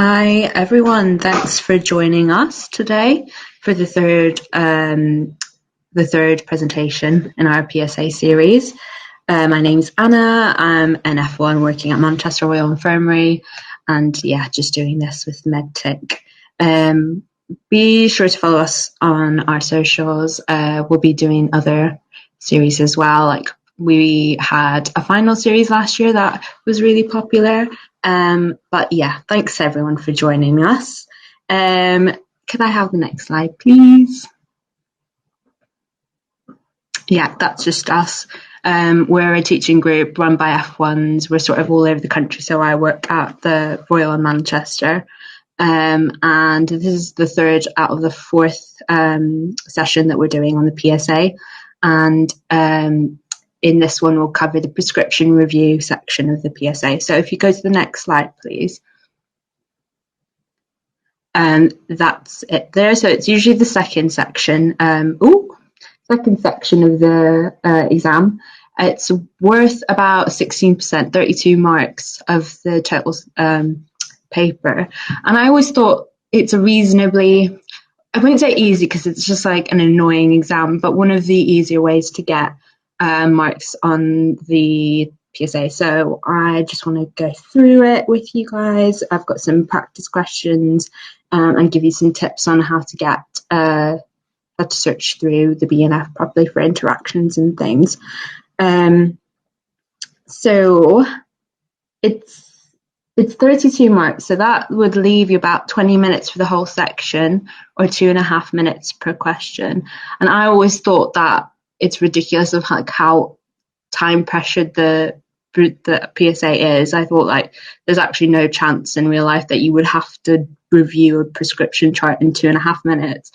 Hi everyone, thanks for joining us today for the third presentation in our PSA series. My name's Anna. I'm an F1 working at Manchester Royal Infirmary, and just doing this with MedTech. Be sure to follow us on our socials. We'll be doing other series as well. Like we had a final series last year that was really popular. But thanks everyone for joining us. Could I have the next slide, please? Yeah, that's just us. We're a teaching group run by F1s. We're sort of all over the country, so I work at the Royal in Manchester. And this is the third out of the fourth session that we're doing on the PSA. And in this one, we'll cover the prescription review section of the PSA. So if you go to the next slide, please. That's it there. So it's usually the second section. Second section of the exam. It's worth about 16%, 32 marks of the total paper. And I always thought it's a reasonably, I wouldn't say easy because it's just like an annoying exam, but one of the easier ways to get marks on the PSA. So I just want to go through it with you guys. I've got some practice questions and give you some tips on how to get how to search through the BNF properly for interactions and things. So it's 32 marks, so that would leave you about 20 minutes for the whole section, or 2.5 minutes per question. And I always thought that it's ridiculous of like how time pressured the PSA is. I thought like there's actually no chance in real life that you would have to review a prescription chart in 2.5 minutes.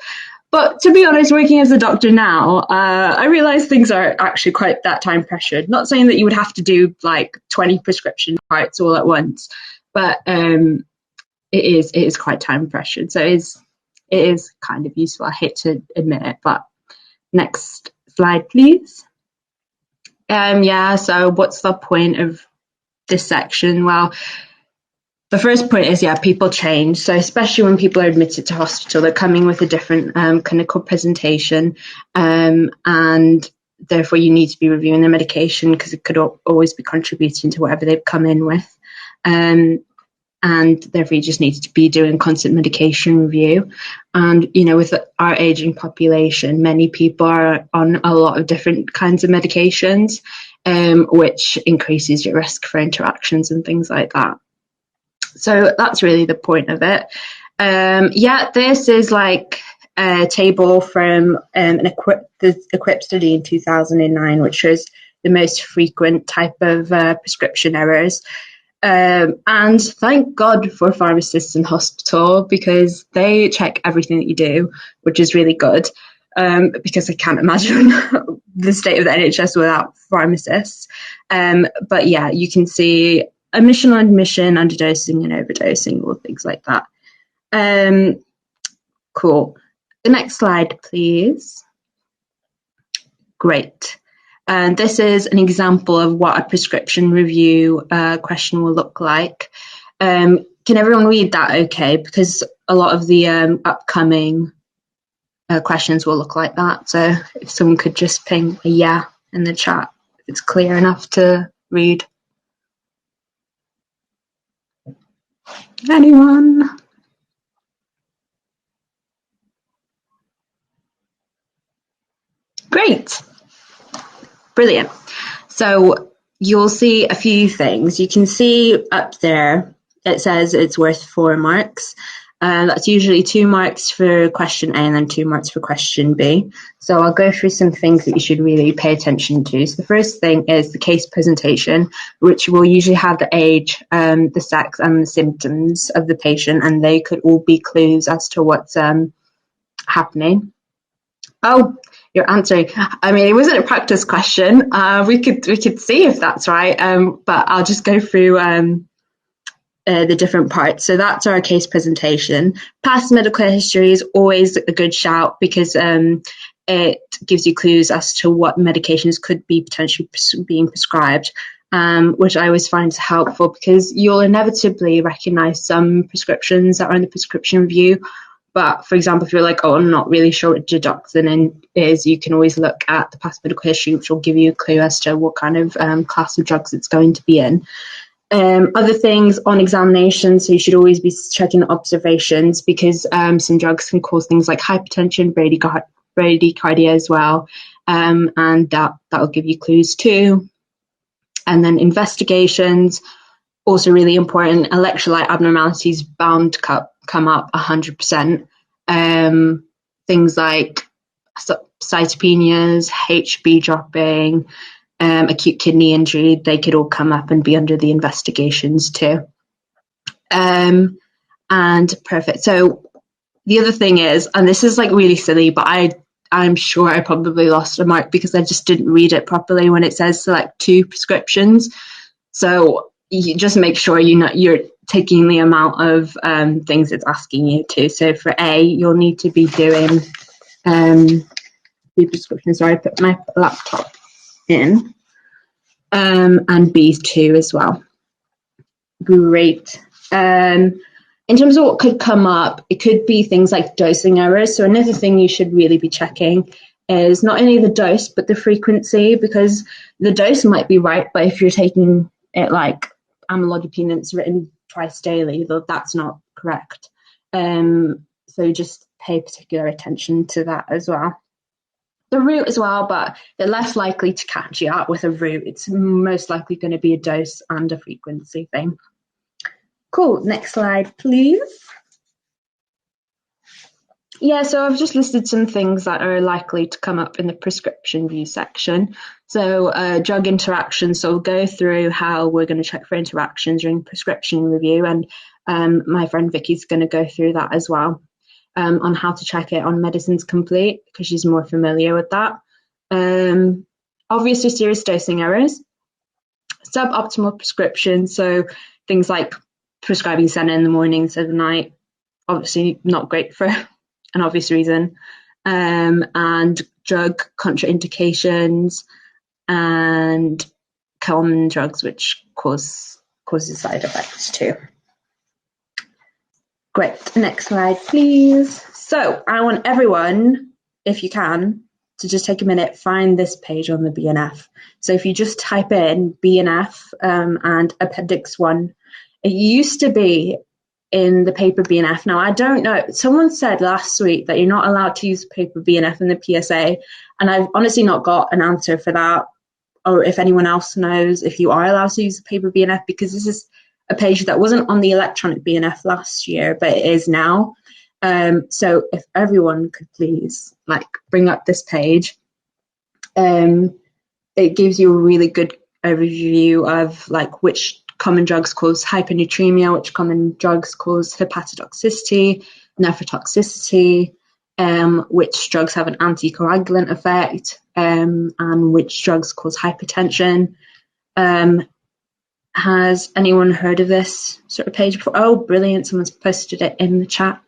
But to be honest, working as a doctor now, I realise things are actually quite that time pressured. Not saying that you would have to do like 20 prescription charts all at once, but it is quite time pressured. So it is kind of useful. I hate to admit it, but next slide, please. So what's the point of this section? Well, the first point is, people change. So especially when people are admitted to hospital, they're coming with a different clinical presentation, and therefore you need to be reviewing their medication because it could always be contributing to whatever they've come in with. And therefore you just need to be doing constant medication review. And, with our aging population, many people are on a lot of different kinds of medications, which increases your risk for interactions and things like that. So that's really the point of it. This is like a table from the EQUIP study in 2009, which shows the most frequent type of prescription errors. And thank God for pharmacists in hospital, because they check everything that you do, which is really good, because I can't imagine the state of the NHS without pharmacists. But you can see admission, underdosing and overdosing, all things like that. Cool. The next slide, please. Great. And this is an example of what a prescription review question will look like. Can everyone read that okay? Because a lot of the upcoming questions will look like that. So if someone could just ping a yeah in the chat, if it's clear enough to read. Anyone? Great. Brilliant. So you'll see a few things. You can see up there, it says it's worth 4 marks. That's usually 2 marks for question A and then 2 marks for question B. So I'll go through some things that you should really pay attention to. So the first thing is the case presentation, which will usually have the age, the sex and the symptoms of the patient, and they could all be clues as to what's happening. Oh, you're answering. I mean, it wasn't a practice question. We could see if that's right, but I'll just go through the different parts. So that's our case presentation. Past medical history is always a good shout, because it gives you clues as to what medications could be potentially being prescribed. which I always find helpful because you'll inevitably recognise some prescriptions that are in the prescription review. But for example, if you're like, oh, I'm not really sure what digoxin is, you can always look at the past medical history, which will give you a clue as to what kind of class of drugs it's going to be in. Other things on examination, so you should always be checking observations because some drugs can cause things like hypertension, bradycardia as well, and that will give you clues too. And then investigations, also really important. Electrolyte abnormalities bound to come up 100%. Things like cytopenias, HB dropping, acute kidney injury, they could all come up and be under the investigations too. And perfect. So the other thing is, and this is like really silly, but I'm sure I probably lost a mark because I just didn't read it properly when it says select 2 prescriptions. So you just make sure you're taking the amount of things it's asking you to. So for A, you'll need to be doing 2 prescriptions. Sorry, I put my laptop in. And B, 2 as well. Great. In terms of what could come up, it could be things like dosing errors. So another thing you should really be checking is not only the dose, but the frequency, because the dose might be right, but if you're taking it like amlodipine and it's written twice daily, that's not correct. So just pay particular attention to that as well. The route as well, but they're less likely to catch you out with a route. It's most likely going to be a dose and a frequency thing. Cool, next slide, please. Yeah, so I've just listed some things that are likely to come up in the prescription review section. So drug interactions, so we'll go through how we're going to check for interactions during prescription review, and my friend Vicky's going to go through that as well, on how to check it on Medicines Complete, because she's more familiar with that. Obviously, serious dosing errors, suboptimal prescriptions, so things like prescribing senna in the morning instead of night, obviously not great for an obvious reason, and drug contraindications and common drugs which causes side effects too. Great, next slide please. So I want everyone, if you can, to just take a minute, find this page on the BNF. So if you just type in BNF and Appendix 1, it used to be in the paper BNF. Now, I don't know. Someone said last week that you're not allowed to use paper BNF in the PSA, and I've honestly not got an answer for that, or if anyone else knows if you are allowed to use the paper BNF, because this is a page that wasn't on the electronic BNF last year, but it is now. So if everyone could please bring up this page, it gives you a really good overview of which common drugs cause hypernatremia, which common drugs cause hepatotoxicity, nephrotoxicity, which drugs have an anticoagulant effect, and which drugs cause hypertension. Has anyone heard of this sort of page before? Oh, brilliant. Someone's posted it in the chat.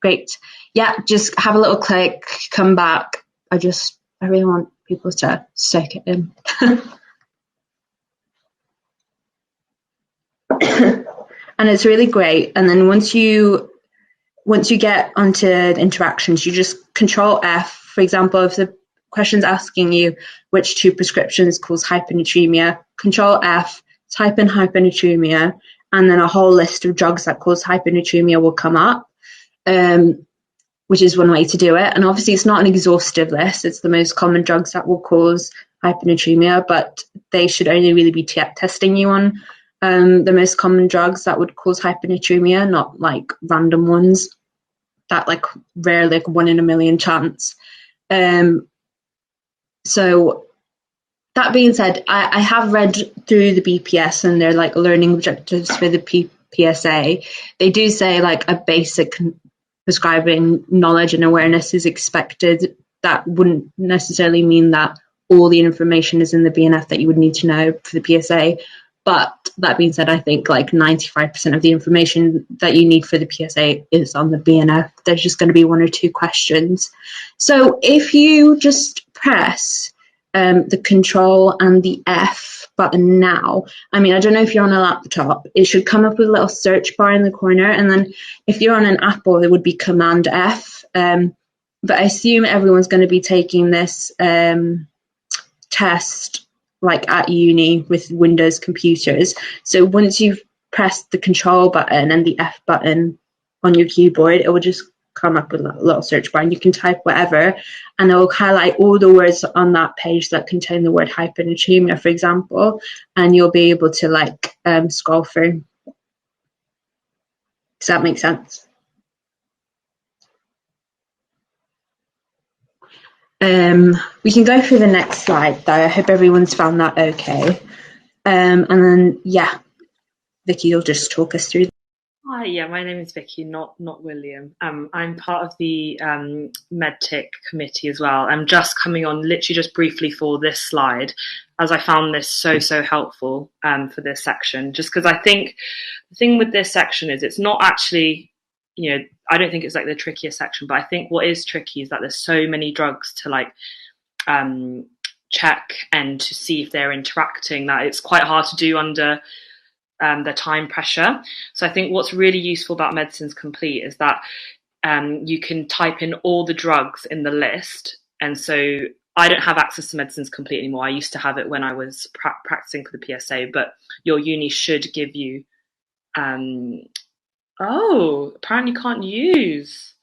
Great. Yeah, just have a little click, come back. I really want people to soak it in. And it's really great. And then once you get onto the interactions, you just Control F. For example, if the question's asking you which 2 prescriptions cause hypernatremia, Control F, type in hypernatremia, and then a whole list of drugs that cause hypernatremia will come up, which is one way to do it. And obviously it's not an exhaustive list. It's the most common drugs that will cause hypernatremia, but they should only really be testing you on the most common drugs that would cause hypernatremia, not random ones that rarely, 1 in a million chance. So that being said, I have read through the BPS and their learning objectives for the PSA. They do say a basic prescribing knowledge and awareness is expected. That wouldn't necessarily mean that all the information is in the BNF that you would need to know for the PSA. But that being said, I think 95% of the information that you need for the PSA is on the BNF. There's just going to be 1 or 2 questions. So if you just press the Control and the F button now. I mean, I don't know if you're on a laptop, it should come up with a little search bar in the corner, and then if you're on an Apple, it would be Command F. But I assume everyone's going to be taking this test like at uni with Windows computers. So once you've pressed the control button and the F button on your keyboard, it will just come up with a little search bar, and you can type whatever, and it will highlight all the words on that page that contain the word hypernatremia, for example, and you'll be able to like scroll through. Does that make sense? We can go through the next slide though. I hope everyone's found that okay. And then, yeah, Vicky will just talk us through. Hi, yeah, my name is Vicky, not William. I'm part of the MedTech committee as well. I'm just coming on literally just briefly for this slide, as I found this so helpful for this section, just because I think the thing with this section is it's not actually, you know, I don't think it's like the trickiest section, but I think what is tricky is that there's so many drugs to like check and to see if they're interacting that it's quite hard to do under the time pressure. So I think what's really useful about Medicines Complete is that you can type in all the drugs in the list. And so I don't have access to Medicines Complete anymore. I used to have it when I was practicing for the PSA, but your uni should give you oh, apparently you can't use.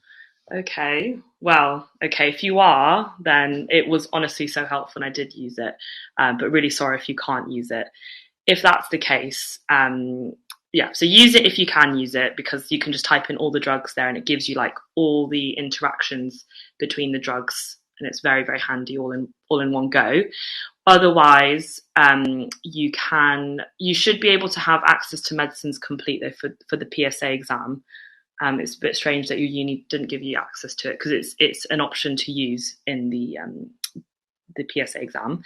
Okay, well, okay, if you are, then it was honestly so helpful and I did use it, but really sorry if you can't use it. If that's the case, yeah, so use it if you can use it, because you can just type in all the drugs there and it gives you like all the interactions between the drugs, and it's very handy all in one go. Otherwise, you should be able to have access to Medicines Complete though for the PSA exam. It's a bit strange that your uni didn't give you access to it, because it's an option to use in the PSA exam.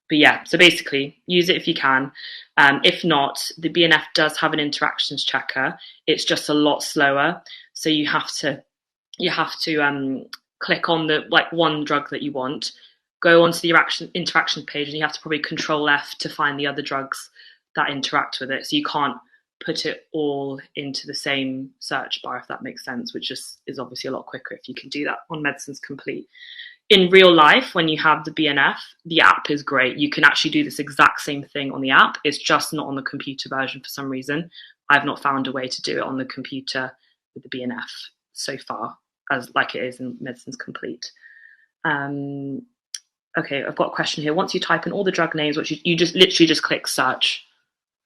But yeah, so basically use it if you can. If not, the BNF does have an interactions checker. It's just a lot slower. So you have to click on the like one drug that you want, go onto the interaction page, and you have to probably Control F to find the other drugs that interact with it. So you can't put it all into the same search bar, if that makes sense, which is obviously a lot quicker if you can do that on Medicines Complete. In real life, when you have the BNF, the app is great. You can actually do this exact same thing on the app. It's just not on the computer version for some reason. I've not found a way to do it on the computer with the BNF so far, as like it is in Medicines Complete. Okay, I've got a question here. Once you type in all the drug names, which you just literally just click search.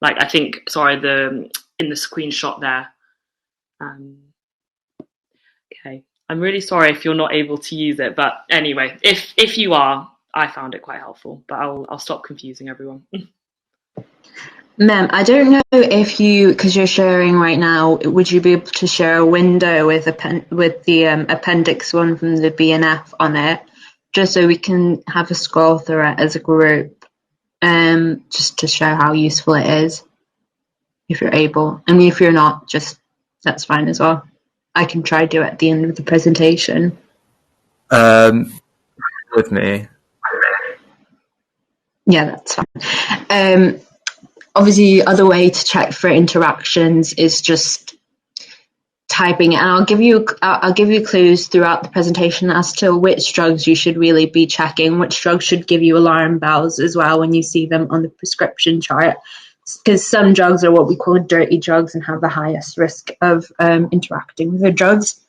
Like I think, sorry, in the screenshot there. Okay. I'm really sorry if you're not able to use it, but anyway, if you are, I found it quite helpful, but I'll stop confusing everyone. Mem, I don't know if you, because you're sharing right now, would you be able to share a window with the appendix 1 from the BNF on it, just so we can have a scroll through it as a group, just to show how useful it is, if you're able. I mean, if you're not, just that's fine as well. I can try to do it at the end of the presentation. With me. Yeah, that's fine. Obviously, the other way to check for interactions is just typing it. And I'll give you clues throughout the presentation as to which drugs you should really be checking, which drugs should give you alarm bells as well when you see them on the prescription chart. Because some drugs are what we call dirty drugs and have the highest risk of interacting with the drugs.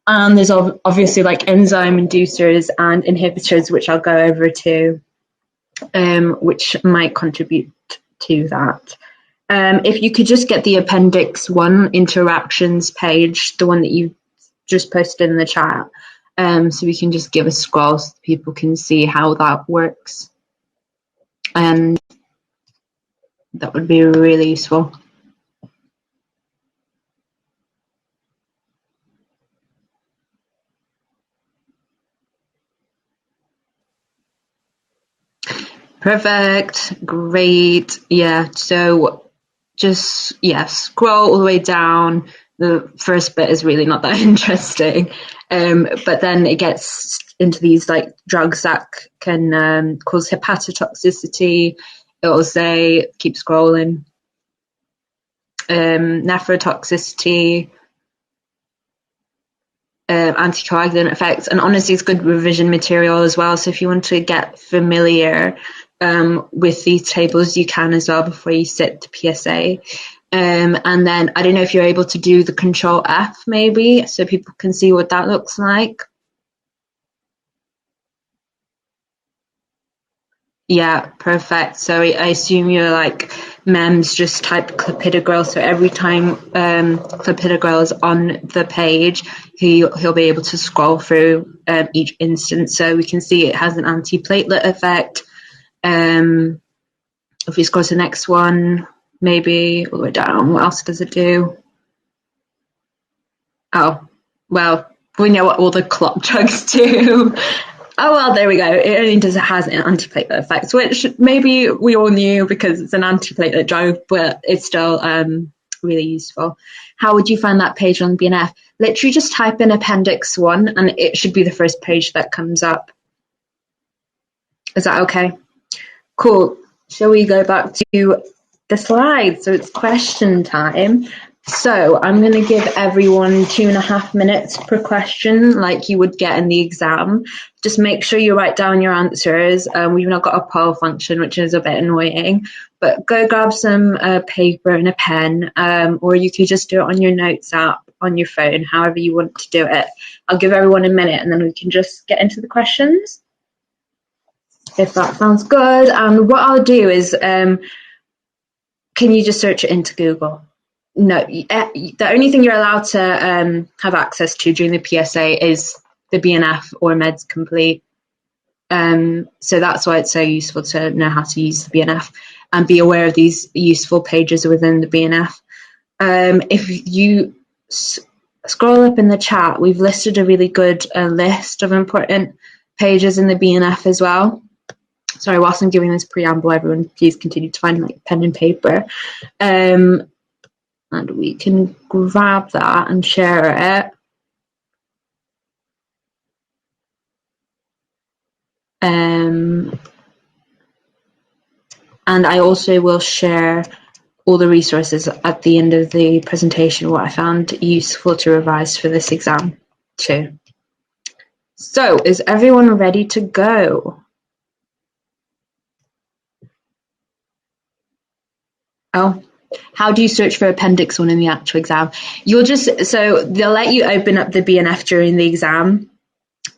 And there's obviously like enzyme inducers and inhibitors, which I'll go over to, which might contribute to that. If you could just get the Appendix 1 interactions page, the one that you just posted in the chat, so we can just give a scroll so people can see how that works. And that would be really useful. Perfect. Great. Yeah. So just, yeah, scroll all the way down. The first bit is really not that interesting. But then it gets into these like drugs that can cause hepatotoxicity. it'll say keep scrolling. Nephrotoxicity, anticoagulant effects, and honestly it's good revision material as well, so if you want to get familiar with these tables you can as well before you sit the PSA. And then I don't know if you're able to do the control F maybe so people can see what that looks like. Yeah, perfect. So I assume you're like MEMS, just type clopidogrel. So every time clopidogrel is on the page, he'll be able to scroll through each instance. So we can see it has an antiplatelet effect. If we scroll to the next one, maybe all the way down, what else does it do? Oh, well, we know what all the clot drugs do. Oh, well, there we go. It only has an antiplatelet effect, which maybe we all knew because it's an antiplatelet drug, but it's still really useful. How would you find that page on BNF? Literally just type in Appendix 1 and it should be the first page that comes up. Is that okay? Cool. Shall we go back to the slides? So it's question time. So I'm going to give everyone 2.5 minutes per question like you would get in the exam. Just make sure you write down your answers. We've not got a poll function, which is a bit annoying, but go grab some paper and a pen, or you can just do it on your notes app on your phone, however you want to do it. I'll give everyone a minute and then we can just get into the questions, if that sounds good. And what I'll do is, can you just search it into Google? No, the only thing you're allowed to have access to during the PSA is the BNF or Meds Complete. So that's why it's so useful to know how to use the BNF and be aware of these useful pages within the BNF. If you scroll up in the chat, we've listed a really good list of important pages in the BNF as well. Sorry, whilst I'm giving this preamble, everyone please continue to find like pen and paper. And we can grab that and share it. And I also will share all the resources at the end of the presentation, what I found useful to revise for this exam too. So, is everyone ready to go? Oh, how do you search for Appendix 1 in the actual exam? You'll just, so they'll let you open up the BNF during the exam,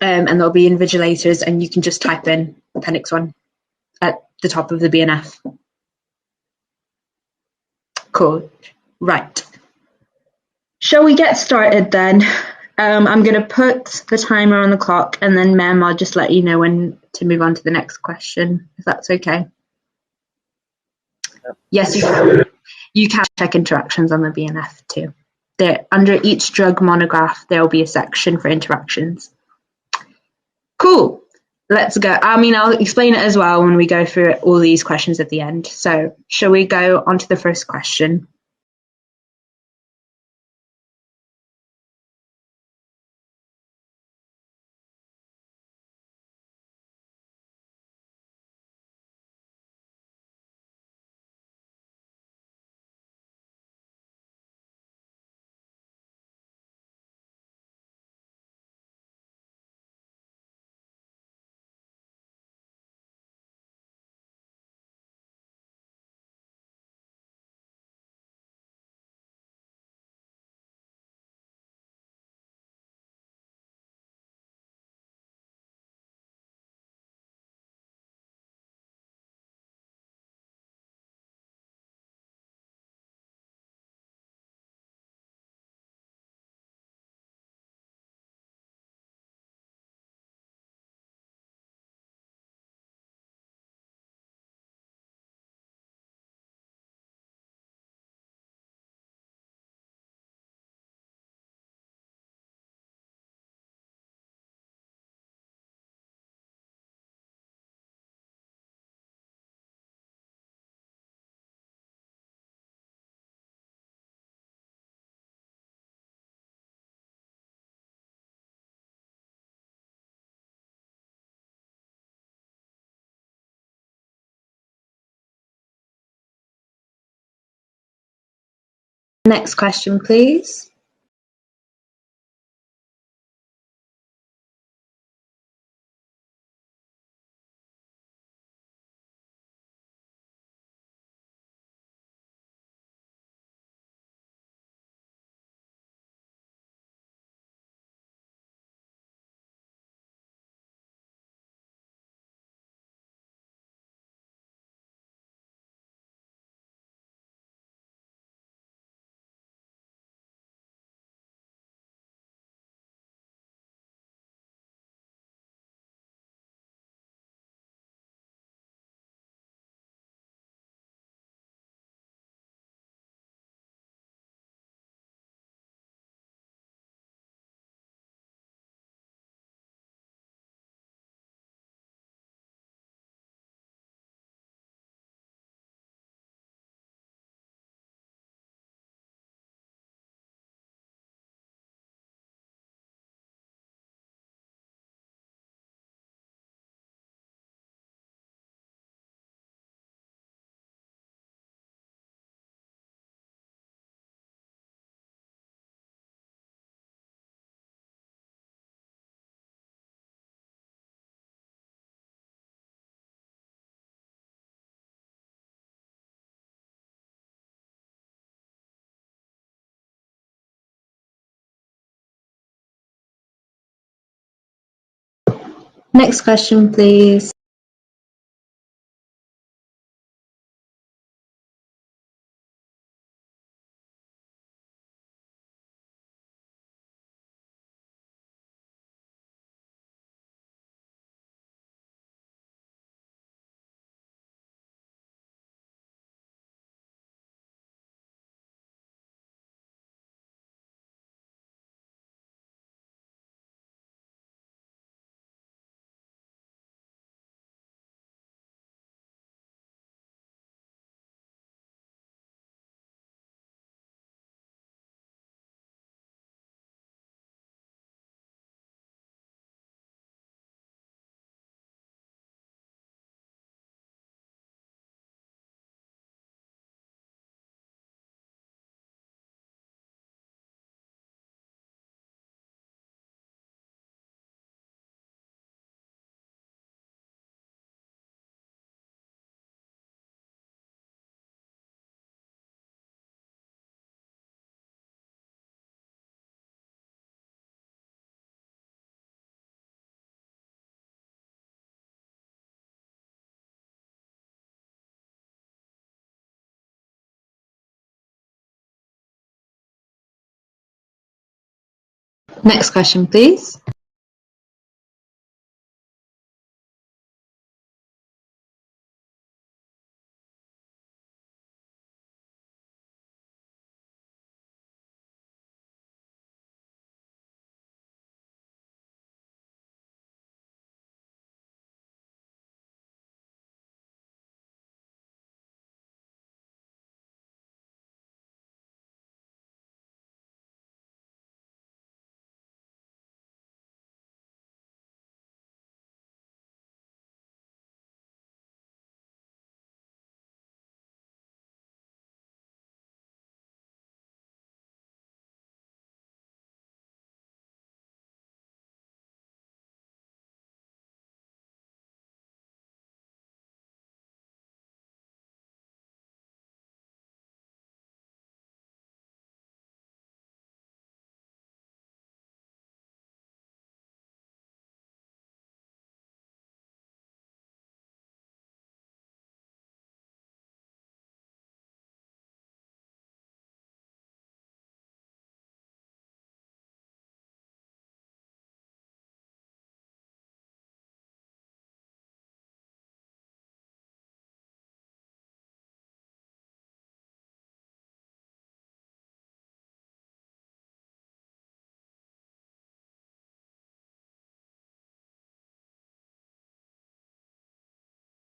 and there'll be invigilators, and you can just type in Appendix 1 at the top of the BNF. Cool. Right. Shall we get started then? I'm going to put the timer on the clock, and then Mem, I'll just let you know when to move on to the next question, if that's okay. Yes, you can. You can check interactions on the BNF too. There, under each drug monograph, there will be a section for interactions. Cool. Let's go. I mean, I'll explain it as well when we go through all these questions at the end. So, shall we go on to the first question? Next question, please. Next question, please. Next question, please.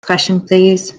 Question, please.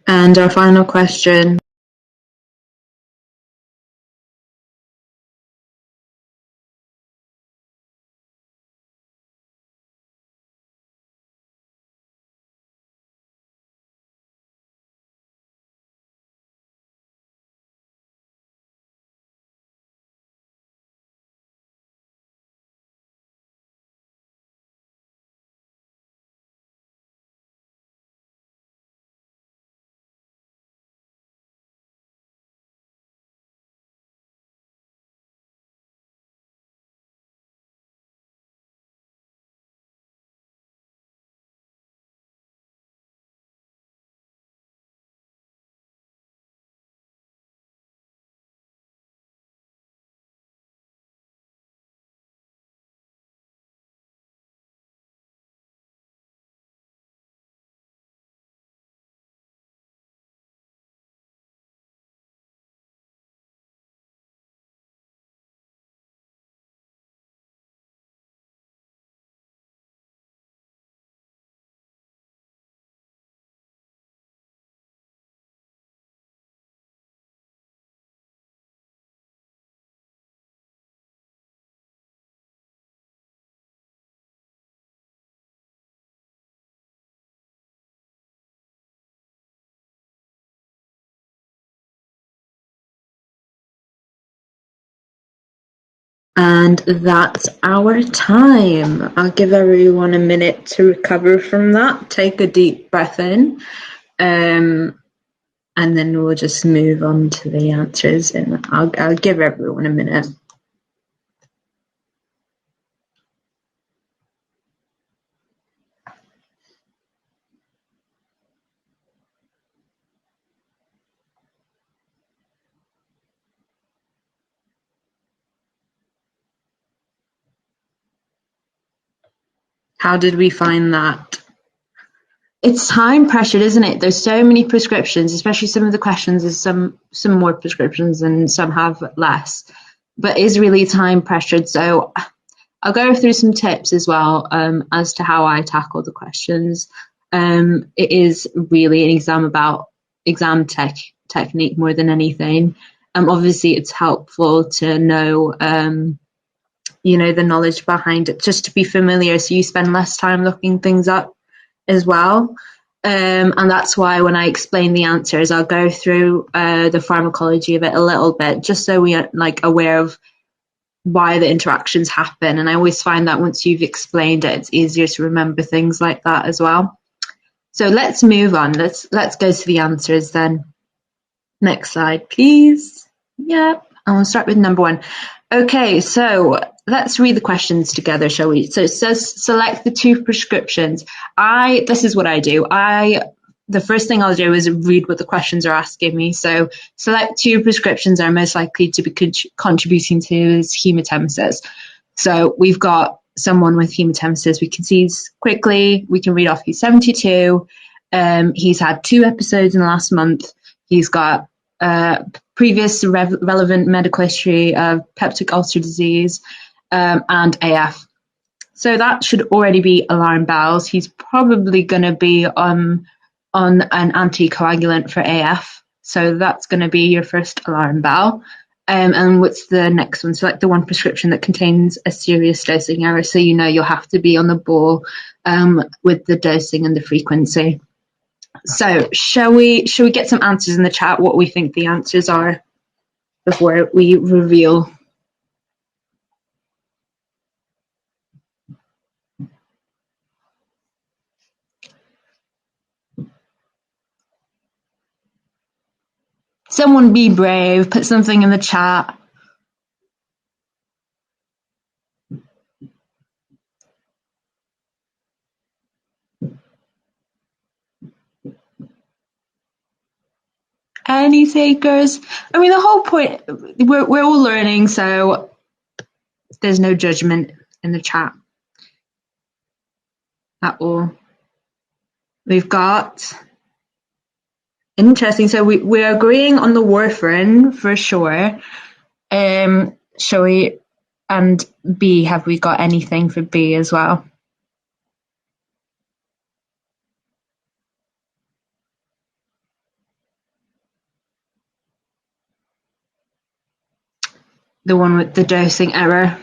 And our final question. And that's our time. I'll give everyone a minute to recover from that. Take a deep breath in. And then we'll just move on to the answers. And I'll give everyone a minute. How did we find that? It's time pressured, isn't it? There's so many prescriptions, especially some of the questions. There's some more prescriptions and some have less, but is really time pressured. So I'll go through some tips as well as to how I tackle the questions. It is really an exam technique more than anything. Obviously, it's helpful to know the knowledge behind it, just to be familiar, so you spend less time looking things up as well. And that's why when I explain the answers, I'll go through the pharmacology of it a little bit, just so we are aware of why the interactions happen. And I always find that once you've explained it, it's easier to remember things like that as well. So let's move on. Let's go to the answers then. Next slide, please. Yep, and we'll start with number 1. Okay, so let's read the questions together, shall we? So it says select the 2 prescriptions. This is what I do. The first thing I'll do is read what the questions are asking me. So select 2 prescriptions are most likely to be contributing to his hematemesis. So we've got someone with hematemesis. We can see quickly, we can read off he's 72. He's had 2 episodes in the last month. He's got previous relevant medical history of peptic ulcer disease and AF. So that should already be alarm bells. He's probably going to be on an anticoagulant for AF. So that's going to be your first alarm bell. And what's the next one? Select the 1 prescription that contains a serious dosing error. So you'll have to be on the ball with the dosing and the frequency. So shall we get some answers in the chat, what we think the answers are before we reveal? Someone be brave, put something in the chat. Any takers? I mean, the whole point, we're all learning, so there's no judgment in the chat at all. We've got interesting. So we're agreeing on the warfarin for sure. Shall we? And B, have we got anything for B as well? The one with the dosing error.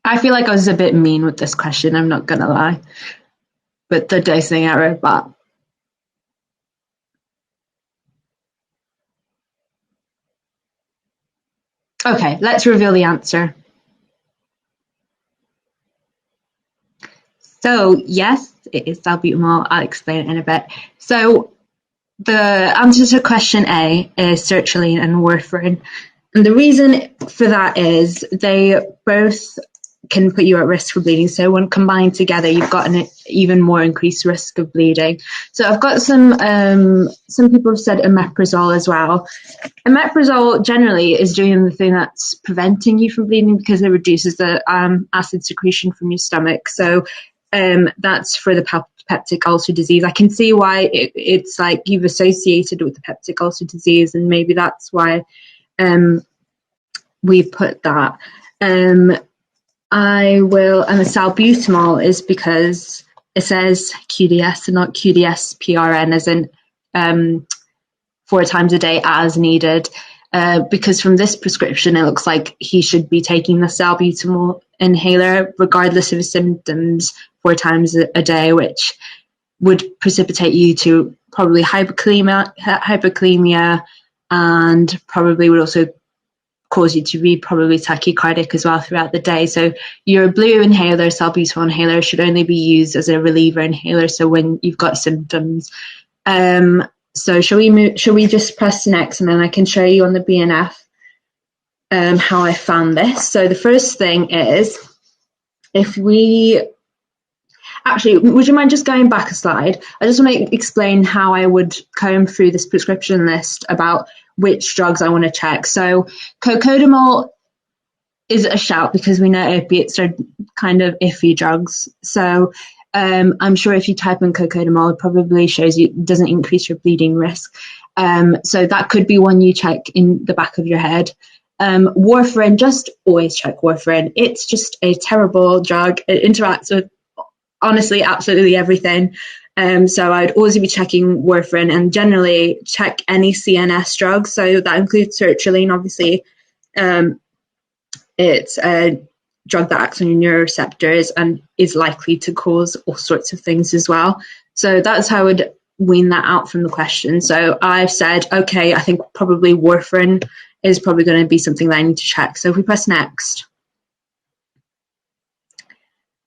I feel like I was a bit mean with this question, I'm not gonna lie. But the dosing error, but okay, let's reveal the answer. So yes, it is salbutamol. I'll explain it in a bit. So the answer to question A is sertraline and warfarin. And the reason for that is they both can put you at risk for bleeding. So when combined together, you've got an even more increased risk of bleeding. So I've got some people have said omeprazole as well. Omeprazole generally is doing the thing that's preventing you from bleeding because it reduces the acid secretion from your stomach. So that's for the peptic ulcer disease. I can see why it's like you've associated with the peptic ulcer disease, and maybe that's why we've put that. And the salbutamol is because it says QDS and not QDS PRN, as in 4 times a day as needed. Because from this prescription, it looks like he should be taking the salbutamol inhaler regardless of his symptoms 4 times a day, which would precipitate you to probably hyperkalemia, and probably would also cause you to be probably tachycardic as well throughout the day. So your blue inhaler, salbutamol inhaler, should only be used as a reliever inhaler, so when you've got symptoms. So shall we just press next, and then I can show you on the BNF how I found this. So the first thing is, actually, would you mind just going back a slide? I just want to explain how I would comb through this prescription list about which drugs I want to check. So cocodamol is a shout because we know opiates are kind of iffy drugs. So I'm sure if you type in cocodamol, it probably shows you it doesn't increase your bleeding risk. So that could be one you check in the back of your head. Warfarin, just always check warfarin. It's just a terrible drug. It interacts with honestly absolutely everything. So I'd always be checking warfarin, and generally check any CNS drugs. So that includes sertraline, obviously. It's a drug that acts on your neuroreceptors and is likely to cause all sorts of things as well. So that's how I would wean that out from the question. So I've said, okay, I think probably warfarin is probably going to be something that I need to check. So if we press next.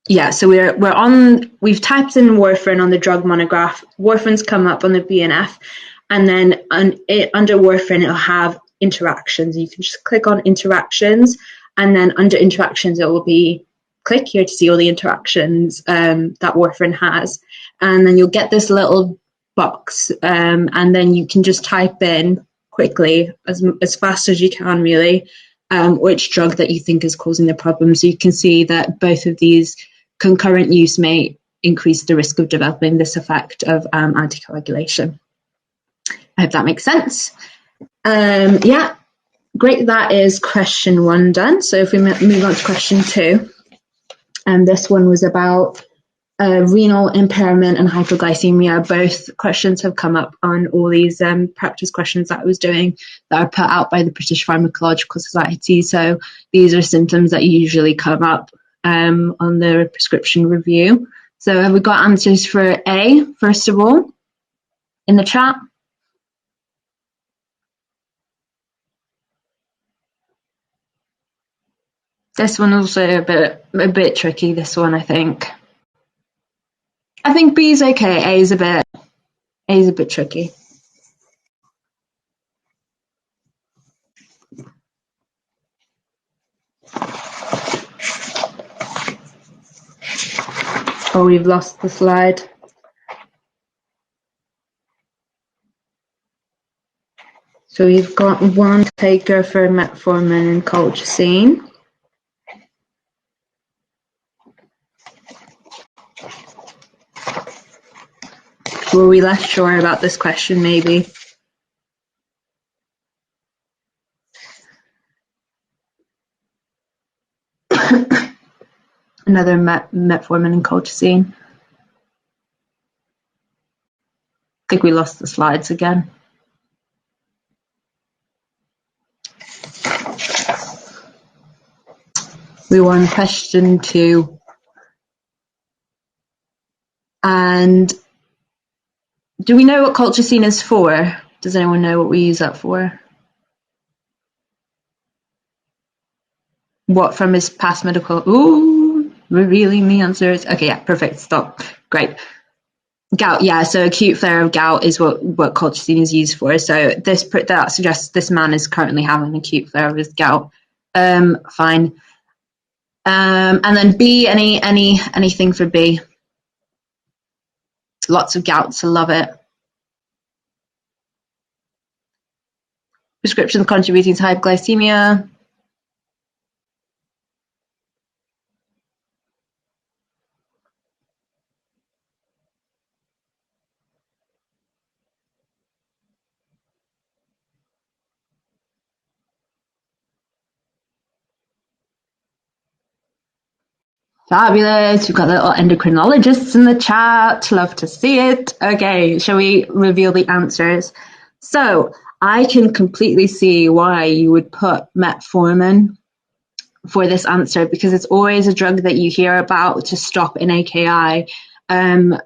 Yeah, so we've typed in warfarin on the drug monograph. Warfarin's come up on the BNF, and then under warfarin it'll have interactions. You can just click on interactions, and then under interactions it will be click here to see all the interactions that warfarin has, and then you'll get this little box, and then you can just type in quickly as fast as you can, really, which drug that you think is causing the problem. So you can see that both of these concurrent use may increase the risk of developing this effect of anticoagulation. I hope that makes sense. Yeah, great. That is question 1 done. So if we move on to question 2, and this one was about renal impairment and hypoglycemia. Both questions have come up on all these practice questions that I was doing that are put out by the British Pharmacological Society. So these are symptoms that usually come up on the prescription review. So have we got answers for A, first of all, in the chat? This one also a bit tricky, this one, I think. I think B is okay, A is a bit tricky. Oh, we've lost the slide. So we've got one taker for metformin and colchicine. Were we less sure about this question, maybe? Another metformin and colchicine. I think we lost the slides again. We're on question 2. And do we know what colchicine is for? Does anyone know what we use that for? What from his past medical? Ooh, revealing the answers. Okay, yeah, perfect. Stop. Great. Gout, yeah. So acute flare of gout is what colchicine is used for. So that suggests this man is currently having an acute flare of his gout. Fine. And then B, anything for B? Lots of gouts, I love it. Prescriptions contributing to hypoglycemia. Fabulous. We've got little endocrinologists in the chat. Love to see it. Okay, shall we reveal the answers? So I can completely see why you would put metformin for this answer, because it's always a drug that you hear about to stop an AKI. And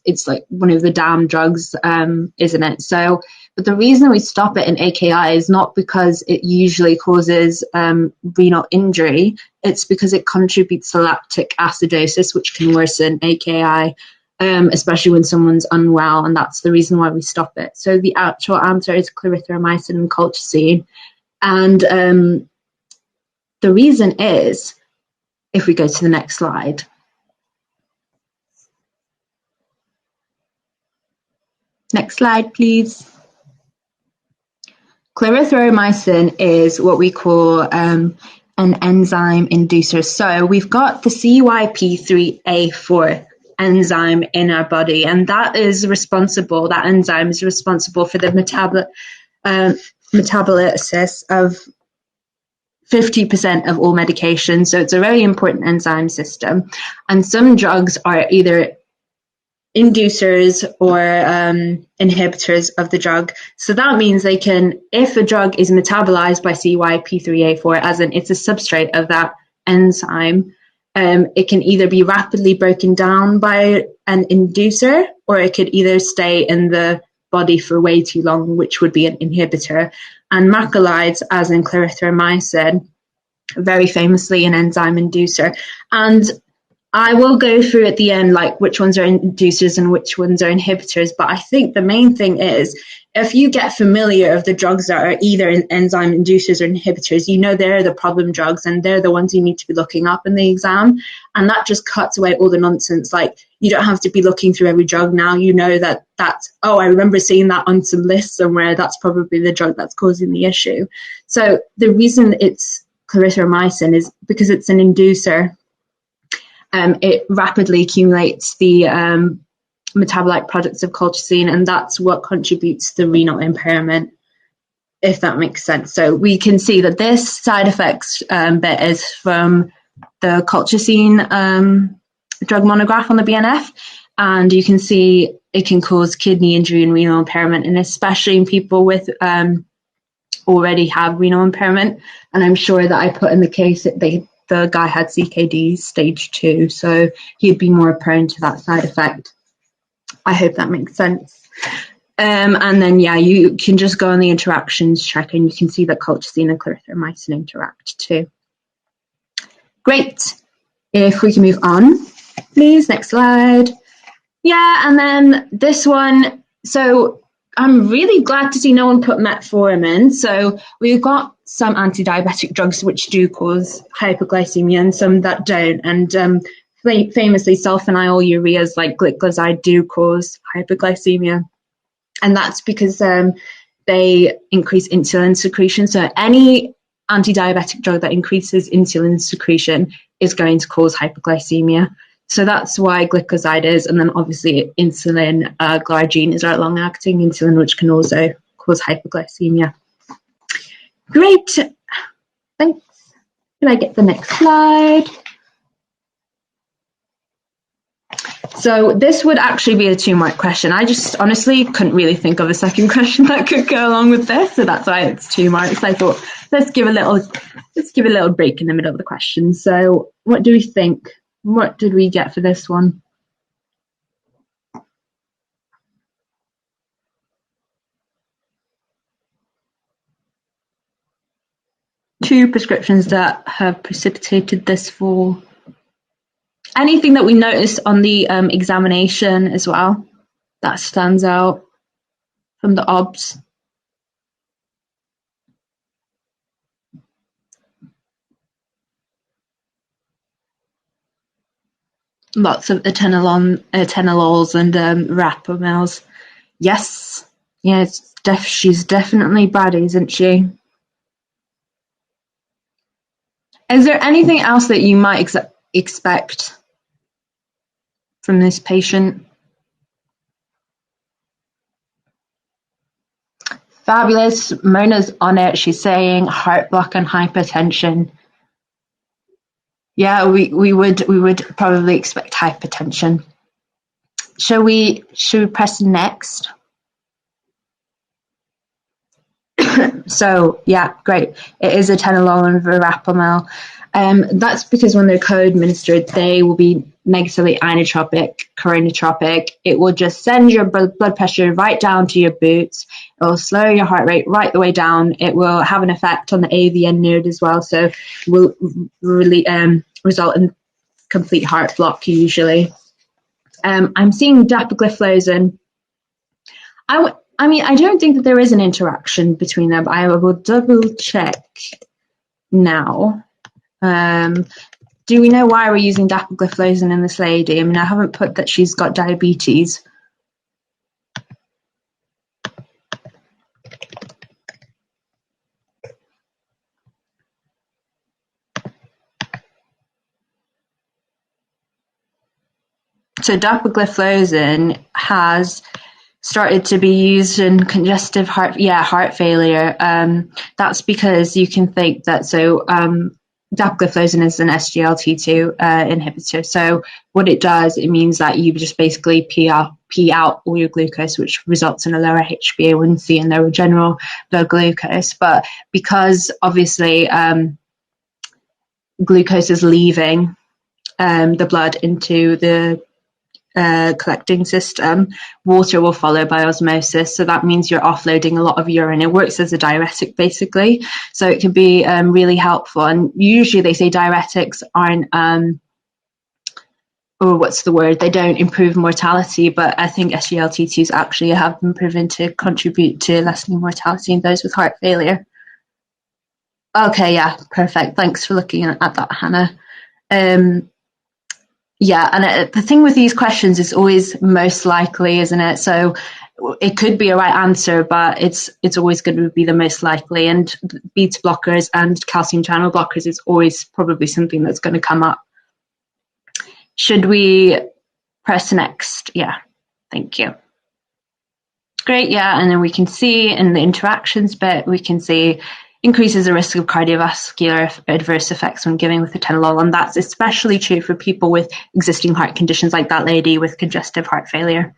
it's like one of the damn drugs, isn't it? So, but the reason we stop it in AKI is not because it usually causes renal injury. It's because it contributes to lactic acidosis, which can worsen AKI, especially when someone's unwell, and that's the reason why we stop it. So the actual answer is clarithromycin and colchicine. And the reason is, if we go to the next slide, next slide, please. Clarithromycin is what we call an enzyme inducer. So we've got the CYP3A4 enzyme in our body, and that enzyme is responsible for the metabolysis of 50% of all medication. So it's a very important enzyme system. And some drugs are either inducers or inhibitors of the drug. So that means they can, if a drug is metabolized by CYP3A4, as in it's a substrate of that enzyme, it can either be rapidly broken down by an inducer, or it could either stay in the body for way too long, which would be an inhibitor. And macrolides, as in clarithromycin, very famously an enzyme inducer. And I will go through at the end like which ones are inducers and which ones are inhibitors, but I think the main thing is, if you get familiar of the drugs that are either enzyme inducers or inhibitors, you know they're the problem drugs and they're the ones you need to be looking up in the exam, and that just cuts away all the nonsense. Like, you don't have to be looking through every drug now. You know that's, oh, I remember seeing that on some list somewhere, that's probably the drug that's causing the issue. So the reason it's clarithromycin is because it's an inducer. It rapidly accumulates the metabolite products of colchicine, and that's what contributes to the renal impairment, if that makes sense. So we can see that this side effects bit is from the colchicine drug monograph on the BNF, and you can see it can cause kidney injury and renal impairment, and especially in people with already have renal impairment. And I'm sure that I put in the case that the guy had CKD stage 2, so he'd be more prone to that side effect. I hope that makes sense. And then, yeah, you can just go on the interactions check and you can see that colchicine and clarithromycin interact too. Great. If we can move on, please, next slide. Yeah, and then this one, so I'm really glad to see no one put metformin. So we've got some anti-diabetic drugs which do cause hypoglycemia and some that don't. And famously, sulfonylureas like glycoside do cause hypoglycemia. And that's because they increase insulin secretion. So any anti-diabetic drug that increases insulin secretion is going to cause hypoglycemia. So that's why glycoside is, and then obviously insulin glargine is our long-acting insulin, which can also cause hypoglycemia. Great, thanks. Can I get the next slide? So this would actually be a 2-mark question. I just honestly couldn't really think of a second question that could go along with this, so that's why it's 2 marks. I thought let's give a little break in the middle of the question. So what do we think? What did we get for this one? Two prescriptions that have precipitated this fall. Anything that we noticed on the examination as well that stands out from the OBS? Lots of atenolols and rapamels. Yes, yeah, she's definitely bad, isn't she? Is there anything else that you might expect from this patient? Fabulous. Mona's on it. She's saying heart block and hypertension. Yeah, we would probably expect hypertension. Should we press next? So yeah, great. It is atenolol and verapamil. That's because when they're co-administered, they will be negatively inotropic, chronotropic. It will just send your blood pressure right down to your boots. It will slow your heart rate right the way down. It will have an effect on the AVN node as well, so will really result in complete heart block usually. I'm seeing dapagliflozin. I mean, I don't think that there is an interaction between them. I will double check now. Do we know why we're using dapagliflozin in this lady? I mean, I haven't put that she's got diabetes. So dapagliflozin has started to be used in congestive heart failure. That's because you can think that dapagliflozin is an SGLT2 inhibitor. So what it does, it means that you just basically pee out all your glucose, which results in a lower HbA1c and lower general blood glucose. But because obviously glucose is leaving the blood into the collecting system, water will follow by osmosis, so that means you're offloading a lot of urine. It works as a diuretic basically, so it can be really helpful. And usually they say diuretics aren't they don't improve mortality, but I think SGLT2s actually have been proven to contribute to lessening mortality in those with heart failure. Okay, yeah, perfect. Thanks for looking at that, Hannah. Yeah, and the thing with these questions is always most likely, isn't it? So it could be a right answer, but it's always going to be the most likely. And beta blockers and calcium channel blockers is always probably something that's going to come up. Should we press next? Yeah, thank you. Great, yeah, and then we can see in the interactions bit, we can see increases the risk of cardiovascular adverse effects when giving with atenolol, and that's especially true for people with existing heart conditions like that lady with congestive heart failure.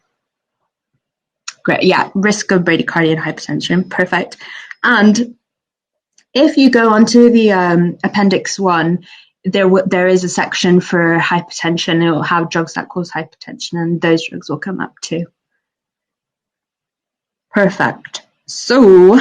Great, yeah, risk of bradycardia and hypertension, perfect. And if you go onto the Appendix 1, there is a section for hypertension. It will have drugs that cause hypertension, and those drugs will come up too. Perfect. So,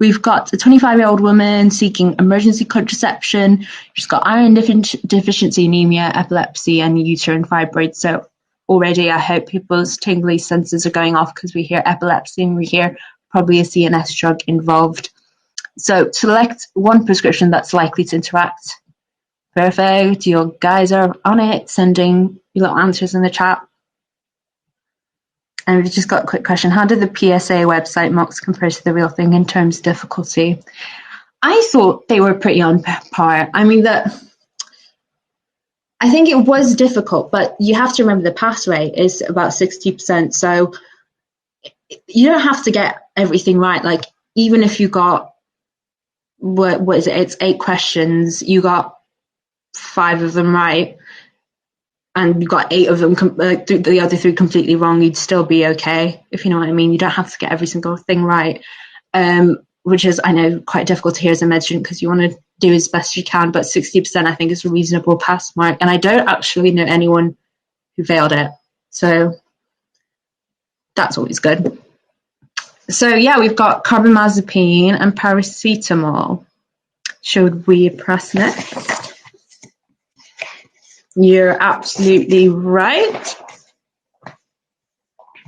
we've got a 25-year-old woman seeking emergency contraception. She's got iron deficiency anemia, epilepsy, and uterine fibroids. So already I hope people's tingly senses are going off because we hear epilepsy and we hear probably a CNS drug involved. So select one prescription that's likely to interact. Perfect. Your guys are on it, sending your little answers in the chat. And we've just got a quick question. How did the PSA website mocks compare to the real thing in terms of difficulty? I thought they were pretty on par. I mean, I think it was difficult, but you have to remember the pass rate is about 60%. So you don't have to get everything right. Like, even if you got, what is it? It's 8 questions. You got 5 of them right. and you got 8 of them, the other 3 completely wrong, you'd still be okay, if you know what I mean. You don't have to get every single thing right, which is, I know, quite difficult to hear as a med student because you want to do as best you can, but 60% I think is a reasonable pass mark, and I don't actually know anyone who failed it, so that's always good. So yeah, we've got carbamazepine and paracetamol. Should we press next? You're absolutely right.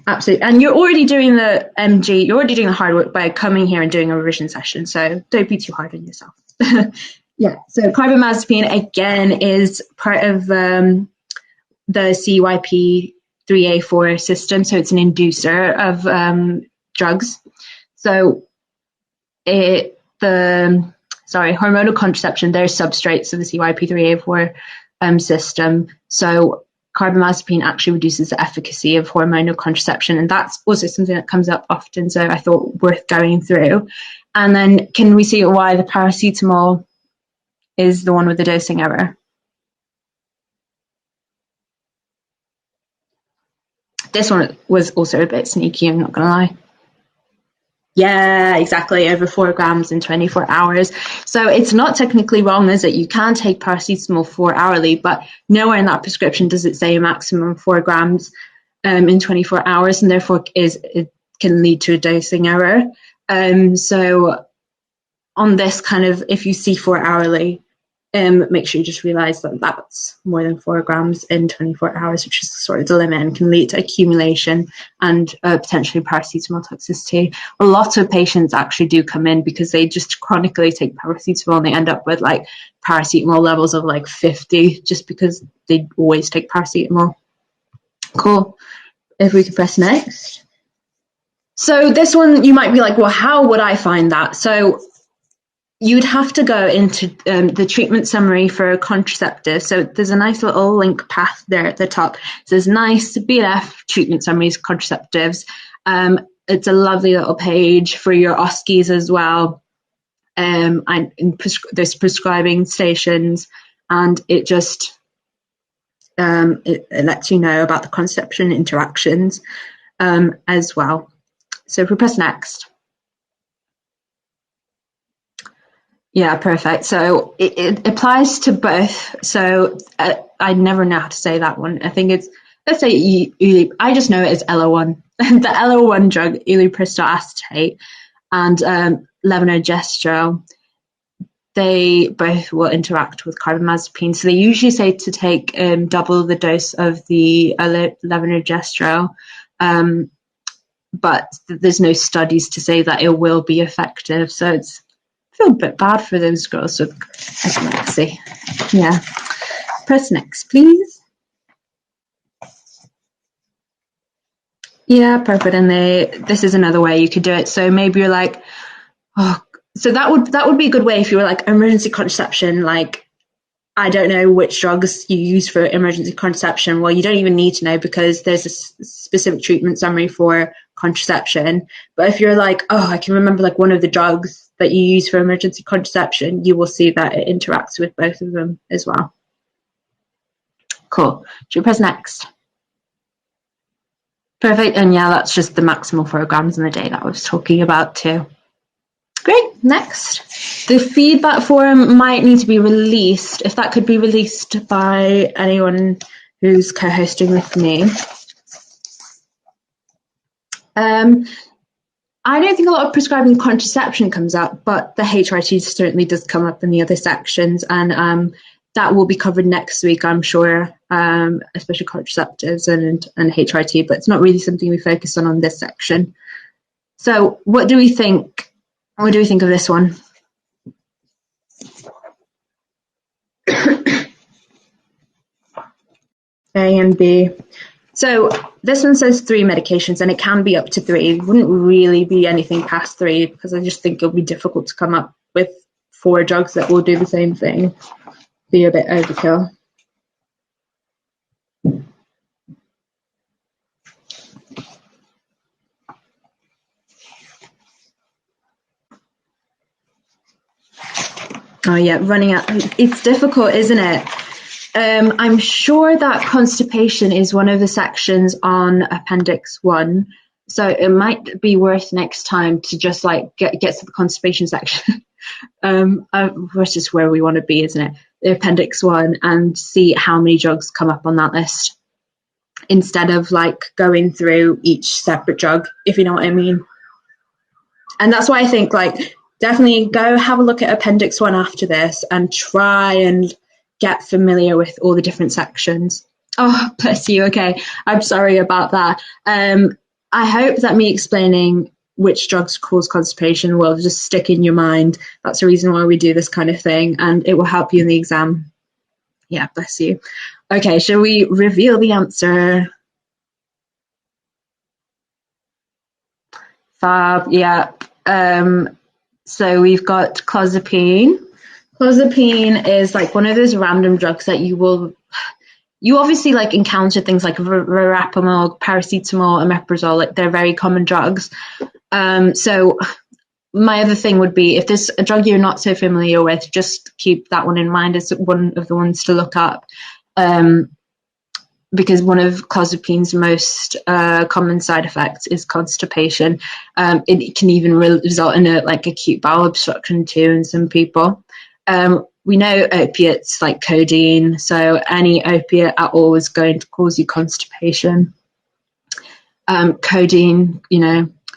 Absolutely. And you're already doing the MG, you're already doing the hard work by coming here and doing a revision session, so don't be too hard on yourself. Yeah, so carbamazepine, again, is part of the CYP 3A4 system, so it's an inducer of drugs. So hormonal contraception, they're substrates of the CYP3A4 system. So carbamazepine actually reduces the efficacy of hormonal contraception, and that's also something that comes up often, so I thought worth going through. And then can we see why the paracetamol is the one with the dosing error? This one was also a bit sneaky, I'm not going to lie. Yeah, exactly, over 4 grams in 24 hours. So it's not technically wrong, is it? You can take paracetamol 4-hourly, but nowhere in that prescription does it say a maximum of 4 grams in 24 hours, and therefore it can lead to a dosing error. So on this kind of, if you see 4-hourly, make sure you just realize that that's more than 4 grams in 24 hours, which is sort of the limit and can lead to accumulation and potentially paracetamol toxicity. A lot of patients actually do come in because they just chronically take paracetamol and they end up with like paracetamol levels of like 50 just because they always take paracetamol. Cool. If we could press next. So this one, you might be like, well, how would I find that? So you'd have to go into the treatment summary for contraceptives. So there's a nice little link path there at the top. It says nice BLF treatment summaries contraceptives. It's a lovely little page for your OSCEs as well. There's prescribing stations, and it just it lets you know about the contraception interactions as well. So if we press next. Yeah, perfect. So it applies to both. So I never know how to say that one. I think it's, let's say, I just know it as LO1. The LO1 drug, elapristol acetate, and levonorgestrel, they both will interact with carbamazepine. So they usually say to take double the dose of the levonorgestrel, but there's no studies to say that it will be effective. So it's, I feel a bit bad for those girls with epilepsy. Yeah. Press next, please. Yeah, perfect. And this is another way you could do it. So maybe you're like, oh, so that would be a good way if you were like emergency contraception, like, I don't know which drugs you use for emergency contraception. Well, you don't even need to know because there's a specific treatment summary for contraception. But if you're like, oh, I can remember like one of the drugs that you use for emergency contraception, you will see that it interacts with both of them as well. Cool. Should we press next? Perfect. And yeah, that's just the maximal 4 grams in the day that I was talking about too. Great. Next. The feedback form might need to be released. If that could be released by anyone who's co-hosting with me. I don't think a lot of prescribing contraception comes up, but the HRT certainly does come up in the other sections, and that will be covered next week, I'm sure, especially contraceptives and HRT, but it's not really something we focus on this section. So what do we think? What do we think of this one? A and B. So this one says 3 medications, and it can be up to 3. It wouldn't really be anything past 3 because I just think it'll be difficult to come up with 4 drugs that will do the same thing. Be a bit overkill. Oh yeah, running out. It's difficult, isn't it? I'm sure that constipation is one of the sections on Appendix 1, so it might be worth next time to just like get to the constipation section, which is where we want to be, isn't it? The Appendix 1, and see how many drugs come up on that list, instead of like going through each separate drug, if you know what I mean. And that's why I think like definitely go have a look at Appendix 1 after this and try and get familiar with all the different sections. Oh, bless you. Okay, I'm sorry about that. I hope that me explaining which drugs cause constipation will just stick in your mind. That's the reason why we do this kind of thing, and it will help you in the exam. Yeah, bless you. Okay, shall we reveal the answer? Fab, yeah. So we've got clozapine. Clozapine is like one of those random drugs that you obviously like encounter things like verapamil, paracetamol, omeprazole, like they're very common drugs. So my other thing would be, if there's a drug you're not so familiar with, just keep that one in mind as one of the ones to look up. Because one of clozapine's most common side effects is constipation. It can even result in like acute bowel obstruction too in some people. We know opiates like codeine, so any opiate at all is going to cause you constipation. Codeine,